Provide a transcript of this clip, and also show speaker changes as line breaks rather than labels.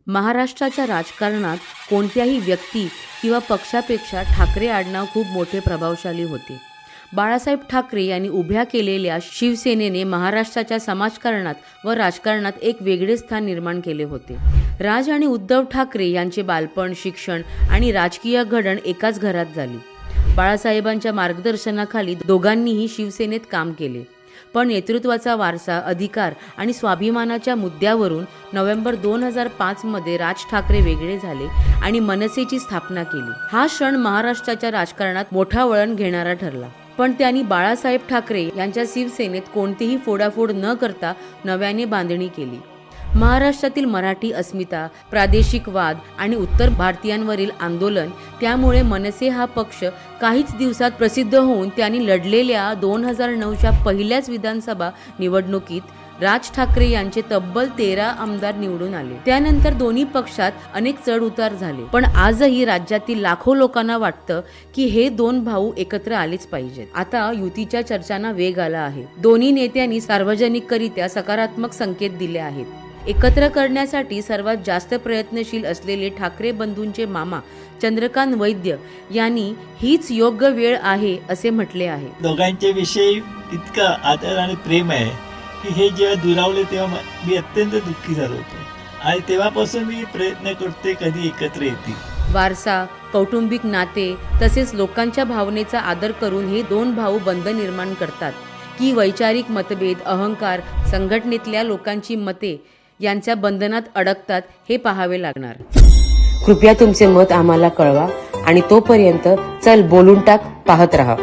महाराष्ट्राच्या राजकारणात कोणत्याही व्यक्ती किंवा पक्षापेक्षा ठाकरे आडनाव खूप मोठे प्रभावशाली होते. बाळासाहेब ठाकरे यांनी उभ्या केलेल्या शिवसेनेने महाराष्ट्राच्या समाजकारणात व राजकारणात एक वेगळे स्थान निर्माण केले होते. राज आणि उद्धव ठाकरे यांचे बालपण, शिक्षण आणि राजकीय घडण एकाच घरात झाली. बाळासाहेबांच्या मार्गदर्शनाखाली दोघांनीही शिवसेनेत काम केले. पण नेतृत्वाचा वारसा, अधिकार आणि स्वाभिमानाच्या मुद्द्यावरून नोव्हेंबर 2005 मध्ये राज ठाकरे वेगळे झाले आणि मनसेची स्थापना केली. हा क्षण महाराष्ट्राच्या राजकारणात मोठा वळण घेणारा ठरला. पण त्यांनी बाळासाहेब ठाकरे यांच्या शिवसेनेत कोणतीही फोडाफोड न करता नव्याने बांधणी केली. महाराष्ट्रातील मराठी अस्मिता, प्रादेशिक वाद आणि उत्तर भारतीयांवरील आंदोलन त्यामुळे मनसे हा पक्ष काहीच दिवसात प्रसिद्ध होऊन त्यांनी लढलेल्या 2009च्या पहिल्याच विधानसभा निवडणुकीत राज ठाकरे यांचे तब्बल 13 आमदार निवडून आले. त्यानंतर दोन्ही पक्षात अनेक चढ उतार झाले, पण आजही राज्यातील लाखो लोकांना वाटतं की हे दोन भाऊ एकत्र आलेच पाहिजेत. आता युतीच्या चर्चांना वेग आला आहे. दोन्ही नेत्यांनी सार्वजनिकरित्या सकारात्मक संकेत दिले आहेत. एकत्र करण्यासाठी सर्वात जास्त प्रयत्नशील असलेले ठाकरे बंधूंचे मामा चंद्रकांत वैद्य यांनी हीच योग्य वेळ आहे असे म्हटले आहे.
दोघांच्या विषयी इतका आदर आणि प्रेम आहे की हे जेव्हा दुरावले तेव्हा मी अत्यंत दुःखी झालो होतो आणि तेव्हापासून मी प्रयत्न करते कधी एकत्र येतील.
वारसा, कौटुंबिक नाते तसेच लोकांच्या भावनेचा आदर करून हे दोन भाऊ बंध निर्माण करतात की वैचारिक मतभेद, अहंकार, संघटनेतल्या लोकांची मते यांच्या बंधनात अडकतात हे पाहावे लागणार.
कृपया तुमचे मत आम्हाला कळवा आणि तोपर्यंत चल बोलून टाक पाहत रहा.